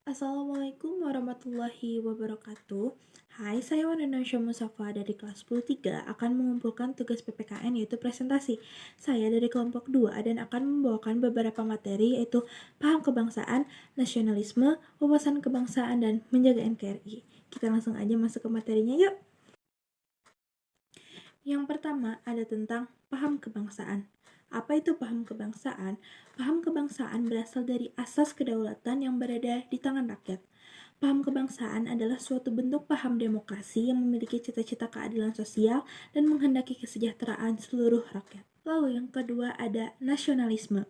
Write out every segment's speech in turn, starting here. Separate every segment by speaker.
Speaker 1: Assalamualaikum warahmatullahi wabarakatuh. Hai, saya Wananda Musafa dari kelas 10 akan mengumpulkan tugas PPKN yaitu presentasi. Saya dari kelompok 2 dan akan membawakan beberapa materi yaitu paham kebangsaan, nasionalisme, wawasan kebangsaan, dan menjaga NKRI. Kita langsung aja masuk ke materinya yuk. Yang pertama ada tentang paham kebangsaan. Apa itu paham kebangsaan? Paham kebangsaan berasal dari asas kedaulatan yang berada di tangan rakyat. Paham kebangsaan adalah suatu bentuk paham demokrasi yang memiliki cita-cita keadilan sosial dan menghendaki kesejahteraan seluruh rakyat. Lalu yang kedua ada nasionalisme.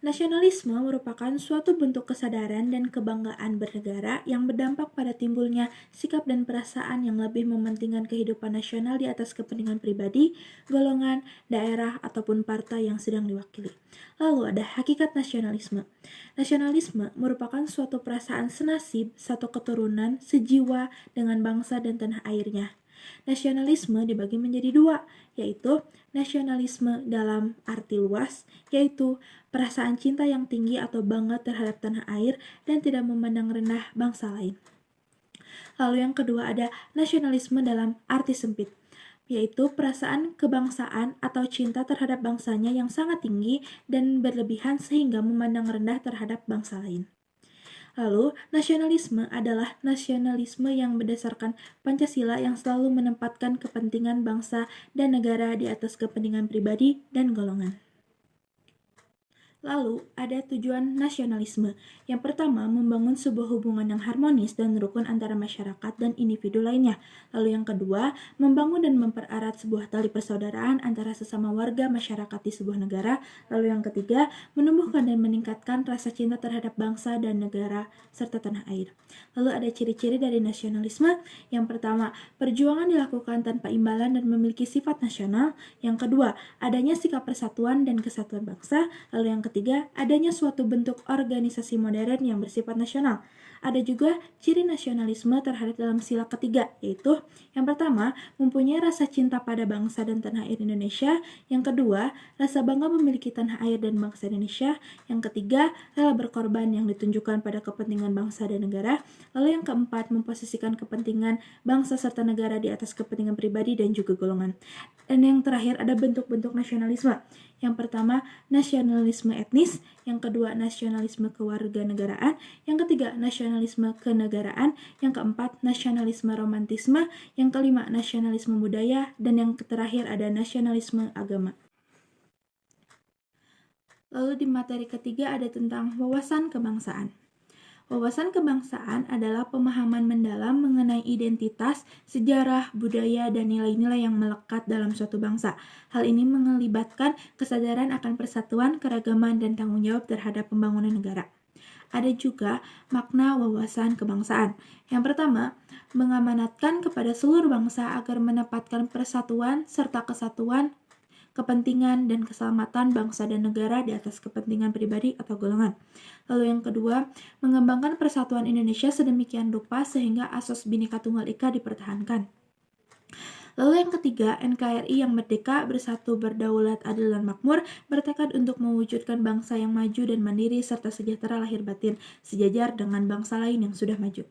Speaker 1: Nasionalisme merupakan suatu bentuk kesadaran dan kebanggaan bernegara yang berdampak pada timbulnya sikap dan perasaan yang lebih mementingkan kehidupan nasional di atas kepentingan pribadi, golongan, daerah, ataupun partai yang sedang diwakili. Lalu ada hakikat nasionalisme. Nasionalisme merupakan suatu perasaan senasib, satu keturunan, sejiwa dengan bangsa dan tanah airnya. Nasionalisme dibagi menjadi dua, yaitu nasionalisme dalam arti luas, yaitu perasaan cinta yang tinggi atau bangga terhadap tanah air dan tidak memandang rendah bangsa lain. Lalu yang kedua ada nasionalisme dalam arti sempit, yaitu perasaan kebangsaan atau cinta terhadap bangsanya yang sangat tinggi dan berlebihan sehingga memandang rendah terhadap bangsa lain. Lalu, nasionalisme adalah nasionalisme yang berdasarkan Pancasila yang selalu menempatkan kepentingan bangsa dan negara di atas kepentingan pribadi dan golongan. Lalu, ada tujuan nasionalisme. Yang pertama, membangun sebuah hubungan yang harmonis dan rukun antara masyarakat dan individu lainnya. Lalu yang kedua, membangun dan mempererat sebuah tali persaudaraan antara sesama warga masyarakat di sebuah negara. Lalu yang ketiga, menumbuhkan dan meningkatkan rasa cinta terhadap bangsa dan negara serta tanah air. Lalu ada ciri-ciri dari nasionalisme. Yang pertama, perjuangan dilakukan tanpa imbalan dan memiliki sifat nasional. Yang kedua, adanya sikap persatuan dan kesatuan bangsa. Lalu yang ketiga, adanya suatu bentuk organisasi modern yang bersifat nasional. Ada juga ciri nasionalisme terhadap dalam sila ketiga, yaitu yang pertama, mempunyai rasa cinta pada bangsa dan tanah air Indonesia. Yang kedua, rasa bangga memiliki tanah air dan bangsa Indonesia. Yang ketiga, rela berkorban yang ditunjukkan pada kepentingan bangsa dan negara. Lalu yang keempat, memposisikan kepentingan bangsa serta negara di atas kepentingan pribadi dan juga golongan. Dan yang terakhir ada bentuk-bentuk nasionalisme. Yang pertama, nasionalisme etnis. Yang kedua, nasionalisme kewarganegaraan. Yang ketiga, nasionalisme kenegaraan. Yang keempat, nasionalisme romantisme. Yang kelima, nasionalisme budaya. Dan yang terakhir ada nasionalisme agama. Lalu di materi ketiga ada tentang wawasan kebangsaan. Wawasan kebangsaan adalah pemahaman mendalam mengenai identitas, sejarah, budaya, dan nilai-nilai yang melekat dalam suatu bangsa. Hal ini melibatkan kesadaran akan persatuan, keragaman, dan tanggung jawab terhadap pembangunan negara. Ada juga makna wawasan kebangsaan. Yang pertama, mengamanatkan kepada seluruh bangsa agar menempatkan persatuan serta kesatuan, kepentingan dan keselamatan bangsa dan negara di atas kepentingan pribadi atau golongan. Lalu yang kedua, mengembangkan persatuan Indonesia sedemikian rupa sehingga asas Bhinneka Tunggal Ika dipertahankan. Lalu yang ketiga, NKRI yang merdeka, bersatu, berdaulat, adil, dan makmur, bertekad untuk mewujudkan bangsa yang maju dan mandiri serta sejahtera lahir batin, sejajar dengan bangsa lain yang sudah maju.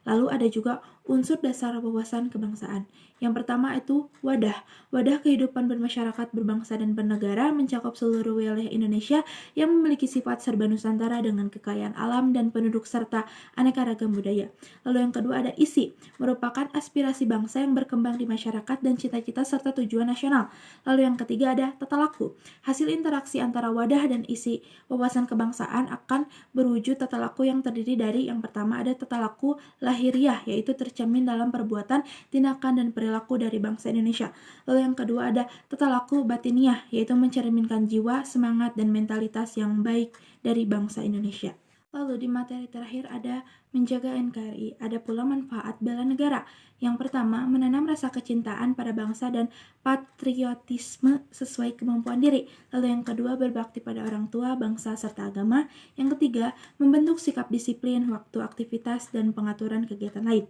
Speaker 1: Lalu ada juga unsur dasar wawasan kebangsaan. Yang pertama itu wadah. Wadah kehidupan bermasyarakat, berbangsa, dan bernegara mencakup seluruh wilayah Indonesia yang memiliki sifat serba nusantara dengan kekayaan alam dan penduduk serta aneka ragam budaya. Lalu yang kedua ada isi, merupakan aspirasi bangsa yang berkembang di masyarakat dan cita-cita serta tujuan nasional. Lalu yang ketiga ada tata laku. Hasil interaksi antara wadah dan isi wawasan kebangsaan akan berwujud tata laku yang terdiri dari yang pertama ada tata laku lahiriah, yaitu tercermin dalam perbuatan, tindakan, dan perilaku dari bangsa Indonesia. Lalu yang kedua ada tata laku batiniah, yaitu mencerminkan jiwa, semangat, dan mentalitas yang baik dari bangsa Indonesia. Lalu di materi terakhir ada menjaga NKRI, ada pula manfaat bela negara. Yang pertama, menanam rasa kecintaan pada bangsa dan patriotisme sesuai kemampuan diri. Lalu yang kedua, berbakti pada orang tua, bangsa, serta agama. Yang ketiga, membentuk sikap disiplin, waktu aktivitas, dan pengaturan kegiatan lain.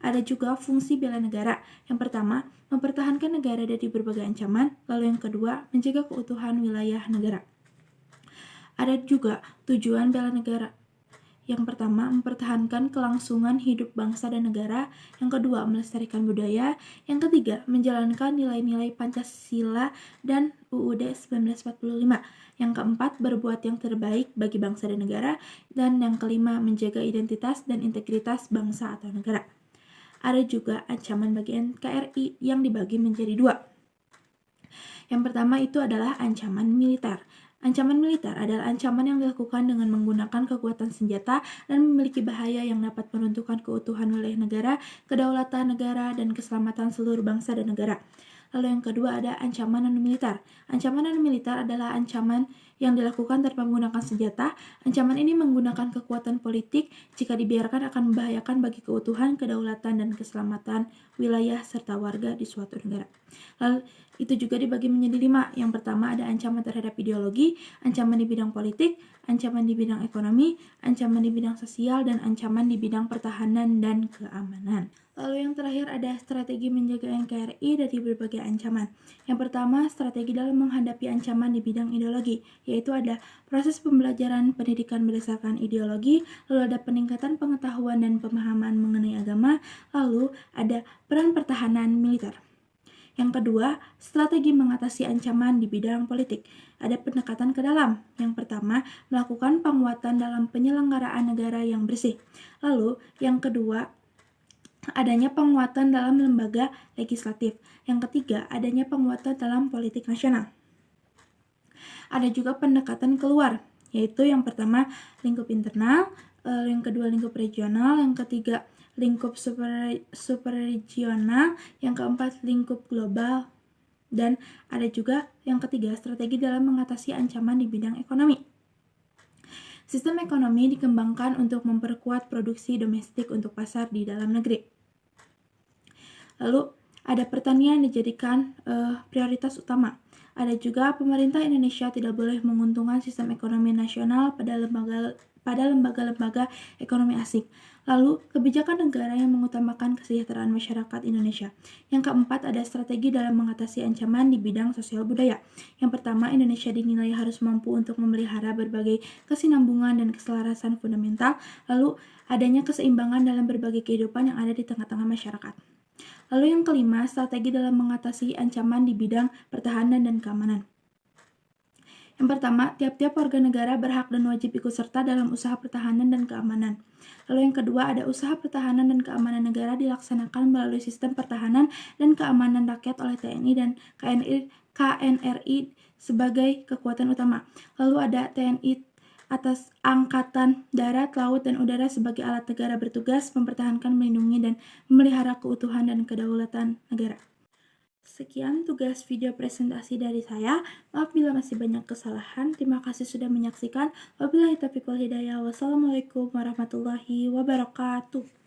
Speaker 1: Ada juga fungsi bela negara. Yang pertama, mempertahankan negara dari berbagai ancaman. Lalu yang kedua, menjaga keutuhan wilayah negara. Ada juga tujuan bela negara. Yang pertama, mempertahankan kelangsungan hidup bangsa dan negara. Yang kedua, melestarikan budaya. Yang ketiga, menjalankan nilai-nilai Pancasila dan UUD 1945. Yang keempat, berbuat yang terbaik bagi bangsa dan negara. Dan yang kelima, menjaga identitas dan integritas bangsa atau negara. Ada juga ancaman bagi NKRI yang dibagi menjadi dua. Yang pertama itu adalah ancaman militer. Ancaman militer adalah ancaman yang dilakukan dengan menggunakan kekuatan senjata dan memiliki bahaya yang dapat meruntuhkan keutuhan wilayah negara, kedaulatan negara, dan keselamatan seluruh bangsa dan negara. Lalu yang kedua ada ancaman non-militer. Ancaman non-militer adalah ancaman yang dilakukan tanpa menggunakan senjata. Ancaman ini menggunakan kekuatan politik jika dibiarkan akan membahayakan bagi keutuhan, kedaulatan, dan keselamatan wilayah serta warga di suatu negara. Lalu itu juga dibagi menjadi 5. Yang pertama ada ancaman terhadap ideologi, ancaman di bidang politik, ancaman di bidang ekonomi, ancaman di bidang sosial, dan ancaman di bidang pertahanan dan keamanan. Lalu yang terakhir ada strategi menjaga NKRI dari berbagai ancaman. Yang pertama, strategi dalam menghadapi ancaman di bidang ideologi, yaitu ada proses pembelajaran pendidikan berdasarkan ideologi, lalu ada peningkatan pengetahuan dan pemahaman mengenai agama, lalu ada peran pertahanan militer. Yang kedua, strategi mengatasi ancaman di bidang politik. Ada pendekatan ke dalam. Yang pertama, melakukan penguatan dalam penyelenggaraan negara yang bersih. Lalu, yang kedua, adanya penguatan dalam lembaga legislatif. Yang ketiga, adanya penguatan dalam politik nasional. Ada juga pendekatan keluar, yaitu yang pertama lingkup internal, yang kedua lingkup regional, yang ketiga lingkup superregional, yang keempat lingkup global, dan ada juga yang ketiga strategi dalam mengatasi ancaman di bidang ekonomi. Sistem ekonomi dikembangkan untuk memperkuat produksi domestik untuk pasar di dalam negeri. Lalu ada pertanian dijadikan prioritas utama. Ada juga pemerintah Indonesia tidak boleh menguntungkan sistem ekonomi nasional pada lembaga-lembaga ekonomi asing. Lalu, kebijakan negara yang mengutamakan kesejahteraan masyarakat Indonesia. Yang keempat, ada strategi dalam mengatasi ancaman di bidang sosial budaya. Yang pertama, Indonesia dinilai harus mampu untuk memelihara berbagai kesinambungan dan keselarasan fundamental. Lalu, adanya keseimbangan dalam berbagai kehidupan yang ada di tengah-tengah masyarakat. Lalu yang kelima, strategi dalam mengatasi ancaman di bidang pertahanan dan keamanan. Yang pertama, tiap-tiap warga negara berhak dan wajib ikut serta dalam usaha pertahanan dan keamanan. Lalu yang kedua, ada usaha pertahanan dan keamanan negara dilaksanakan melalui sistem pertahanan dan keamanan rakyat oleh TNI dan KNRI sebagai kekuatan utama. Lalu ada TNI atas Angkatan Darat, Laut, dan Udara sebagai alat negara bertugas mempertahankan, melindungi, dan memelihara keutuhan dan kedaulatan negara. Sekian tugas video presentasi dari saya. Maaf bila masih banyak kesalahan. Terima kasih sudah menyaksikan. Wabillahi taufiq wal hidayah. Wassalamualaikum warahmatullahi wabarakatuh.